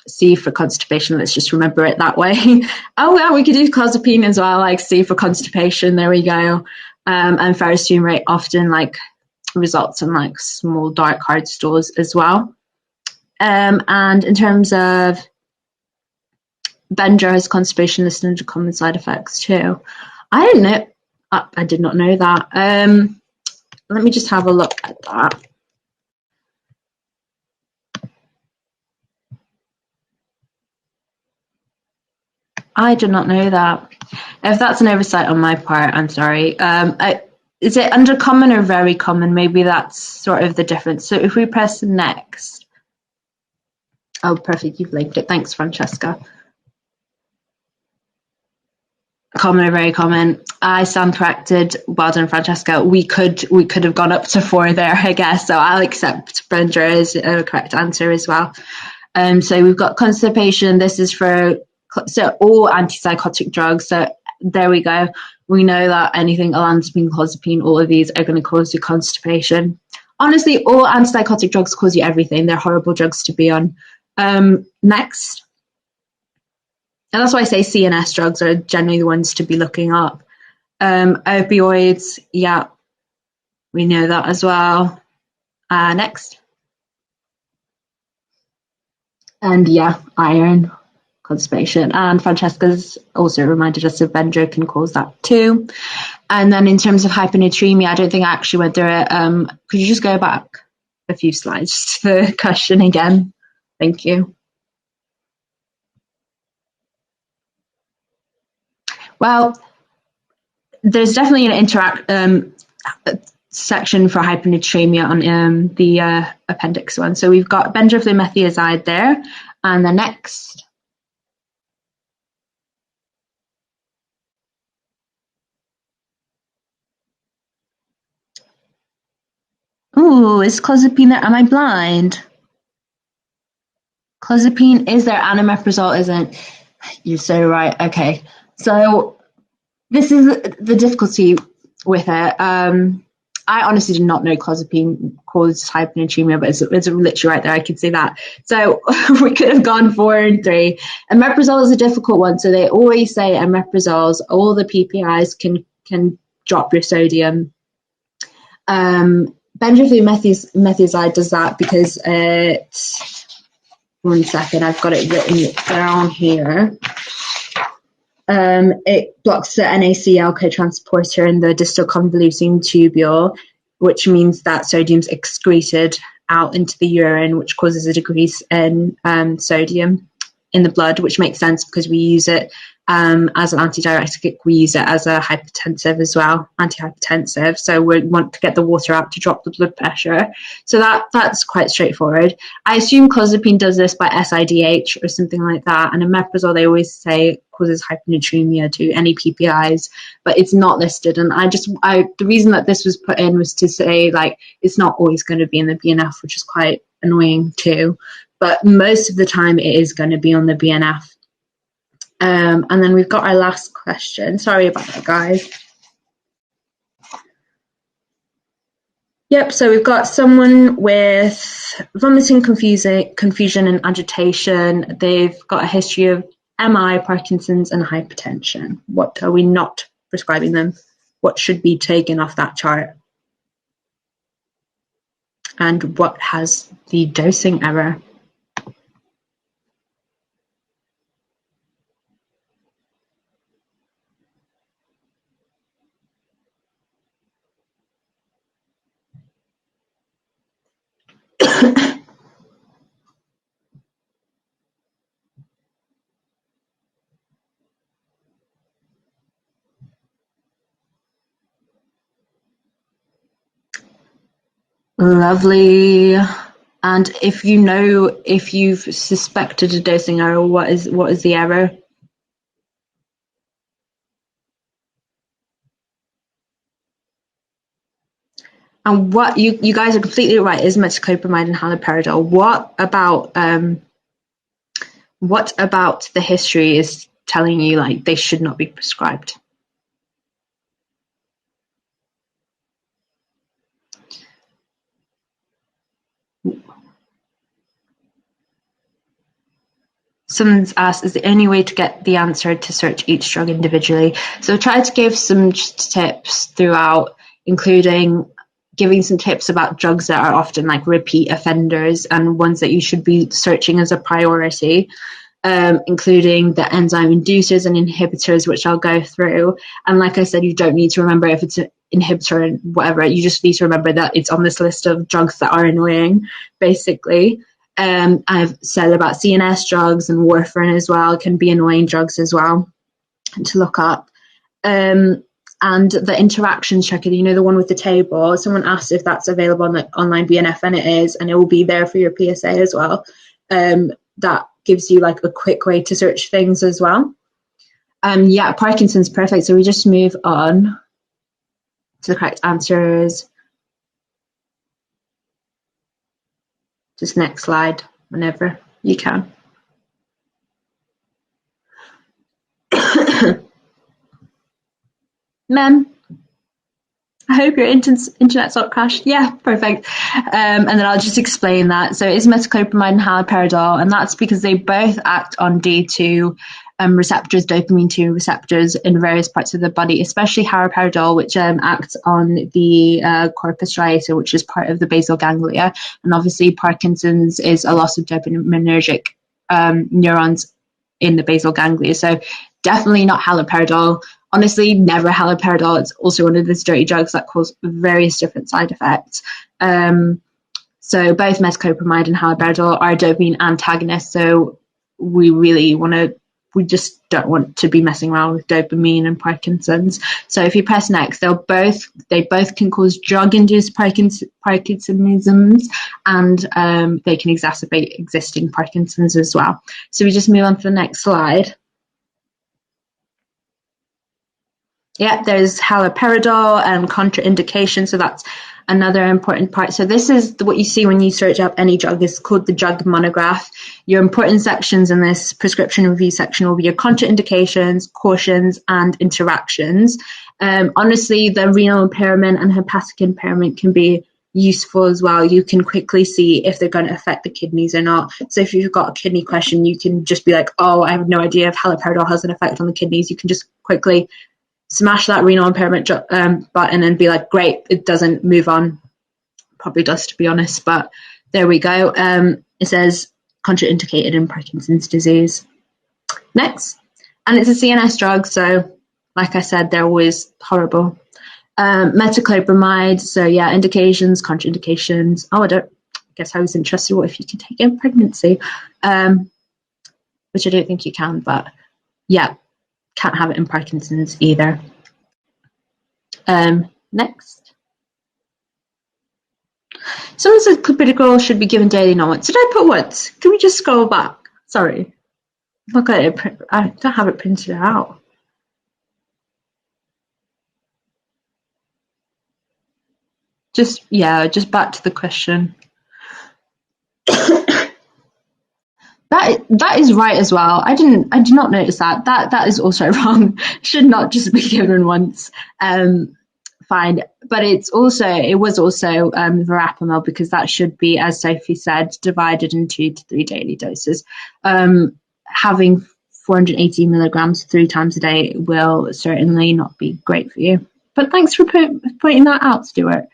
C for constipation, let's just remember it that way. Oh yeah, we could do clozapine as well, like C for constipation, there we go. And ferrous fumarate often like results in like small dark hard stools as well. And in terms of Benadryl has constipation listed under common side effects too. I didn't know. I did not know that. Let me just have a look at that. I did not know that. If that's an oversight on my part, I'm sorry. Is it under common or very common? Maybe that's sort of the difference. So if we press next. Oh, perfect. You've linked it. Thanks, Francesca. Common or very common. I stand corrected. Well done, Francesca. We could have gone up to 4 there, I guess. So I'll accept Brenda as a correct answer as well. So we've got constipation. This is for all antipsychotic drugs. So there we go. We know that anything olanzapine, clozapine, all of these are going to cause you constipation. Honestly, all antipsychotic drugs cause you everything. They're horrible drugs to be on. Next. And that's why I say CNS drugs are generally the ones to be looking up. Opioids, yeah, we know that as well. Next. And yeah, iron, constipation. And Francesca's also reminded us of Benadryl can cause that too. And then in terms of hyponatremia, I don't think I actually went through it. Could you just go back a few slides to the question again? Thank you. Well, there's definitely an section for hyponatremia on the appendix 1. So we've got benzoylmethiazide there, and the next. Ooh, is clozapine there? Am I blind? Clozapine is there, and omeprazole isn't. You're so right. Okay, so this is the difficulty with it. I honestly did not know clozapine caused hyponatremia, but it's literally right there. I could see that. So we could have gone 4 and 3. Omeprazole is a difficult one. So they always say omeprazoles, all the PPIs can drop your sodium. Benzoylmethiazide does that because one second, I've got it written down here. It blocks the NACL cotransporter in the distal convoluting tubule, which means that sodium's excreted out into the urine, which causes a decrease in sodium in the blood, which makes sense because we use it as an antidiuretic, we use it as a hypertensive as well, antihypertensive. So we want to get the water out to drop the blood pressure. So that's quite straightforward. I assume clozapine does this by SIDH or something like that. And omeprazole, they always say causes hyponatremia to any PPIs, but it's not listed. And the reason that this was put in was to say, like, it's not always going to be in the BNF, which is quite annoying too. But most of the time it is going to be on the BNF. And then we've got our last question. Sorry about that, guys. Yep, so we've got someone with vomiting, confusion and agitation. They've got a history of MI, Parkinson's and hypertension. What are we not prescribing them? What should be taken off that chart? And what has the dosing error? Lovely. And if you've suspected a dosing error, what is the error? And what you guys are completely right, is metoclopramide and haloperidol. What about the history is telling you like they should not be prescribed? Someone's asked, is there any way to get the answer to search each drug individually? So I tried to give some tips throughout, including giving some tips about drugs that are often like repeat offenders and ones that you should be searching as a priority, including the enzyme inducers and inhibitors, which I'll go through. And like I said, you don't need to remember if it's an inhibitor and whatever. You just need to remember that it's on this list of drugs that are annoying, basically. I've said about CNS drugs and warfarin as well, can be annoying drugs as well to look up. And the interactions checker, the one with the table, someone asked if that's available on the online BNF, and it is, and it will be there for your PSA as well. That gives you like a quick way to search things as well. Yeah, Parkinson's, perfect. So we just move on to the correct answers. Just next slide, whenever you can. Mem, I hope your internet's not crashed. Yeah, perfect. And then I'll just explain that. So it's metoclopramide and haloperidol, and that's because they both act on D2 receptors, dopamine 2 receptors in various parts of the body, especially haloperidol, which acts on the corpus striatum, which is part of the basal ganglia. And obviously Parkinson's is a loss of dopaminergic neurons in the basal ganglia. So definitely not haloperidol. Honestly, never haloperidol. It's also one of those dirty drugs that cause various different side effects. So both metoclopramide and haloperidol are dopamine antagonists. So we just don't want to be messing around with dopamine and Parkinson's. So if you press next, they both can cause drug-induced Parkinsonisms, and they can exacerbate existing Parkinson's as well. So we just move on to the next slide. Yeah, there's haloperidol and contraindication. So that's another important part. So this is what you see when you search up any drug. It's called the drug monograph. Your important sections in this prescription review section will be your contraindications, cautions, and interactions. Honestly, the renal impairment and hepatic impairment can be useful as well. You can quickly see if they're going to affect the kidneys or not. So if you've got a kidney question, you can just be like, oh, I have no idea if haloperidol has an effect on the kidneys. You can just quickly smash that renal impairment button and be like, great, it doesn't, move on. Probably does, to be honest, but there we go. It says contraindicated in Parkinson's disease. Next, and it's a CNS drug, so like I said, they're always horrible. Metoclopramide, so yeah, indications, contraindications. Oh, I guess I was interested what if you can take in pregnancy, which I don't think you can, but yeah. can't have it in Parkinson's either. Next. Someone said clopidogrel should be given daily, not once. Did I put once? Can we just scroll back? Sorry. Look at it. I don't have it printed out. Just back to the question. That is right as well. I did not notice that. That is also wrong. Should not just be given once. Fine, but it was also verapamil, because that should be, as Sophie said, divided in 2 to 3 daily doses. Having 480 milligrams 3 times a day will certainly not be great for you. But thanks for pointing that out, Stuart.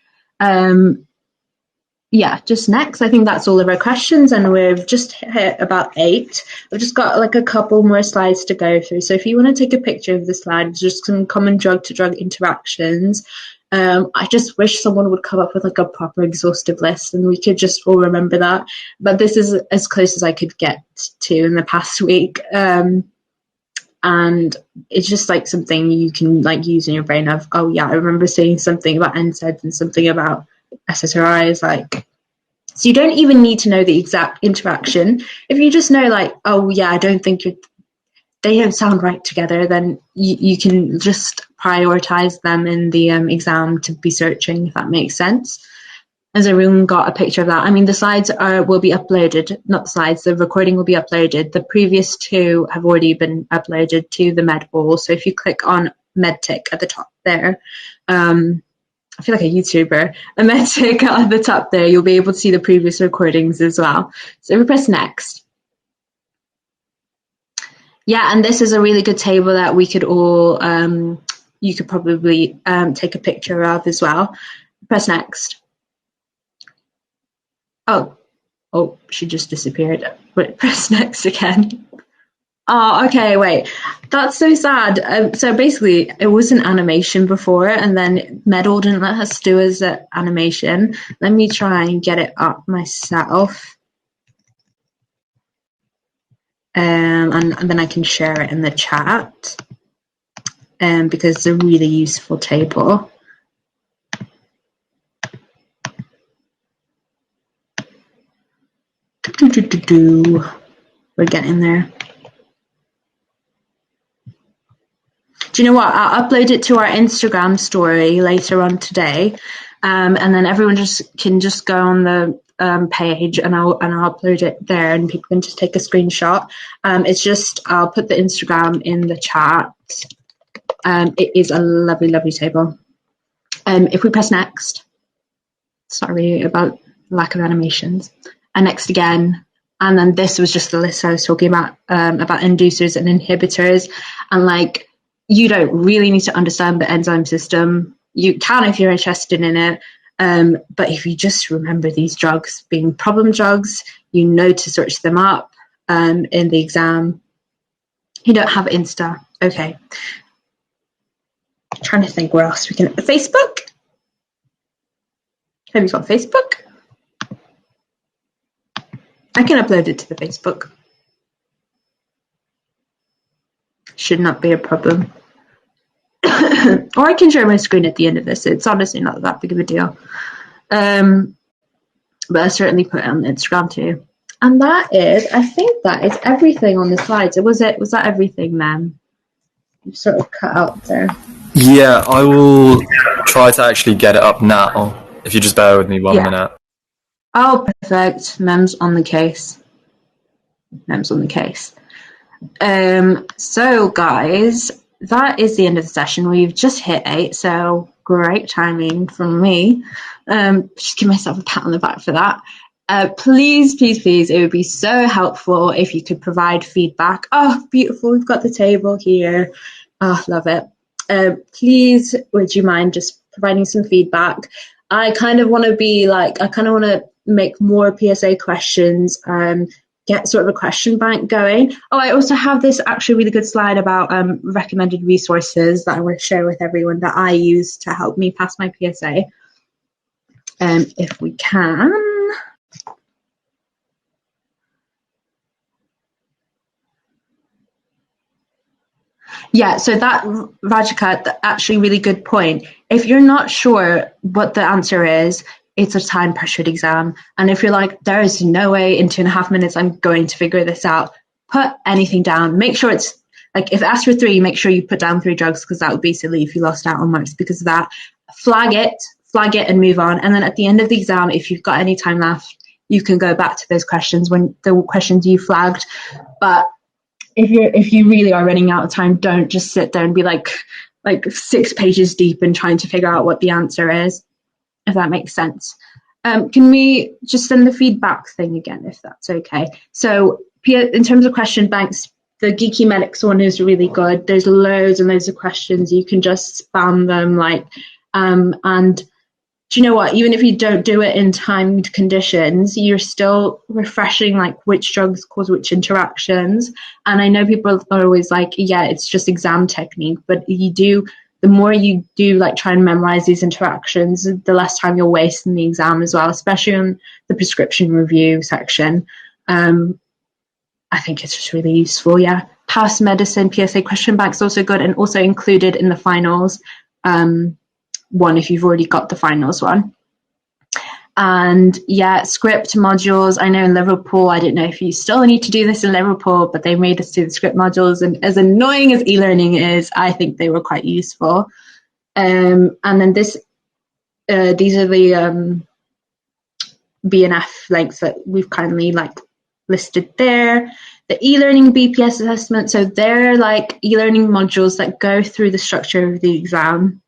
Yeah, just next. I think that's all of our questions, and we've just hit about 8. I've just got like a couple more slides to go through. So if you want to take a picture of the slide, just some common drug-to-drug interactions. I just wish someone would come up with like a proper exhaustive list and we could just all remember that. But this is as close as I could get to in the past week. And it's just like something you can like use in your brain of, oh yeah, I remember saying something about NSAIDs and something about SSRIs, like, so you don't even need to know the exact interaction. If you just know like, oh yeah, I don't think they don't sound right together, then you can just prioritize them in the exam to be searching, if that makes sense. Has everyone got a picture of that? I mean, the slides will be uploaded, not the slides, the recording will be uploaded. The previous 2 have already been uploaded to the MedBall. So if you click on MedTick at the top there, I feel like a YouTuber, a MedTick at the top there, you'll be able to see the previous recordings as well. So we press next. Yeah, and this is a really good table that we could all, you could probably take a picture of as well. Press next. Oh, she just disappeared. Wait, press next again. Oh, okay, wait. That's so sad. So basically, it was an animation before, and then Medal didn't let us do as an animation. Let me try and get it up myself. And then I can share it in the chat, because it's a really useful table. We're getting there. Do you know what? I'll upload it to our Instagram story later on today, and then everyone can go on the page, and I'll upload it there, and people can just take a screenshot. I'll put the Instagram in the chat. It is a lovely, lovely table. If we press next, sorry about lack of animations, and next again. And then this was just the list I was talking about inducers and inhibitors, and like, you don't really need to understand the enzyme system. You can if you're interested in it, but if you just remember these drugs being problem drugs, you know to search them up in the exam. You don't have Insta. Okay. I'm trying to think where else we can. Facebook? Have you got Facebook? I can upload it to the Facebook. Should not be a problem. Or I can share my screen at the end of this. It's honestly not that big of a deal. But I certainly put it on Instagram too. And I think that is everything on the slides. Was that everything, ma'am? You sort of cut out there. Yeah, I will try to actually get it up now. If you just bear with me one minute. Oh, perfect. Mem's on the case. So, guys, that is the end of the session. We've just hit 8, so great timing from me. Just give myself a pat on the back for that. Please, it would be so helpful if you could provide feedback. Oh, beautiful. We've got the table here. Oh, love it. Please, would you mind just providing some feedback? I kind of want to make more PSA questions, get sort of a question bank going. Oh, I also have this actually really good slide about recommended resources that I want to share with everyone that I use to help me pass my PSA. If we can. Yeah, so that, Rajika, actually really good point. If you're not sure what the answer is, it's a time pressured exam. And if you're like, there is no way in 2.5 minutes I'm going to figure this out, put anything down. Make sure it's like, if it asks for 3, make sure you put down 3 drugs, because that would be silly if you lost out on marks because of that. Flag it and move on. And then at the end of the exam, if you've got any time left, you can go back to those questions, when the questions you flagged. But if you really are running out of time, don't just sit there and be like 6 pages deep and trying to figure out what the answer is, if that makes sense. Can we just send the feedback thing again, if that's okay? So in terms of question banks, the Geeky Medics one is really good. There's loads and loads of questions. You can just spam them, and do you know what? Even if you don't do it in timed conditions, you're still refreshing which drugs cause which interactions. And I know people are always like, yeah, it's just exam technique, but the more you do try and memorize these interactions, the less time you'll waste in the exam as well, especially on the prescription review section. I think it's just really useful. Yeah. Past medicine, PSA question bank is also good, and also included in the finals. One if you've already got the finals one. And yeah, script modules. I know in Liverpool, I don't know if you still need to do this in Liverpool, but they made us do the script modules, and as annoying as e-learning is, I think they were quite useful. And then these are the BNF links that we've kindly listed there. The e-learning BPS assessment, so they're e-learning modules that go through the structure of the exam.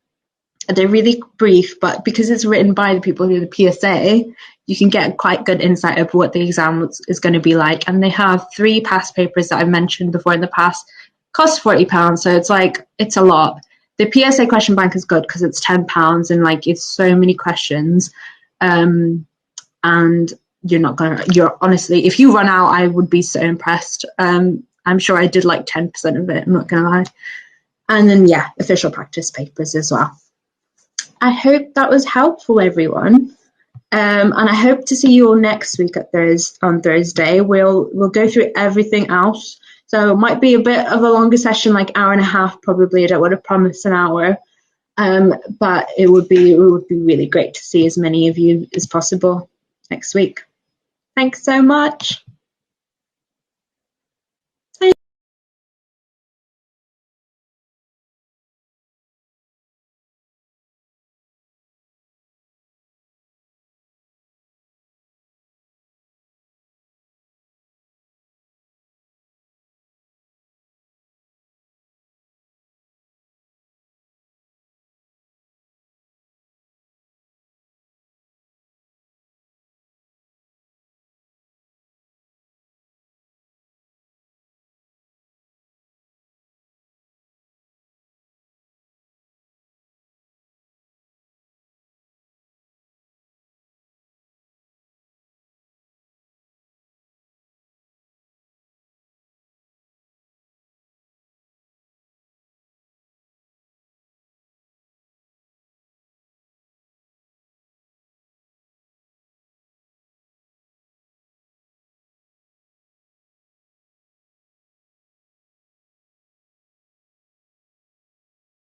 They're really brief, but because it's written by the people who do the PSA, you can get quite good insight of what the exam is going to be like. And they have 3 past papers that I've mentioned before in the past. Cost £40, so it's a lot. The PSA question bank is good because it's £10 and it's so many questions. And you're honestly, if you run out, I would be so impressed. I'm sure I did 10% of it, I'm not gonna lie. And then yeah, official practice papers as well. I hope that was helpful, everyone. And I hope to see you all next week on Thursday. We'll go through everything else. So it might be a bit of a longer session, hour and a half probably. I don't want to promise an hour. But it would be really great to see as many of you as possible next week. Thanks so much.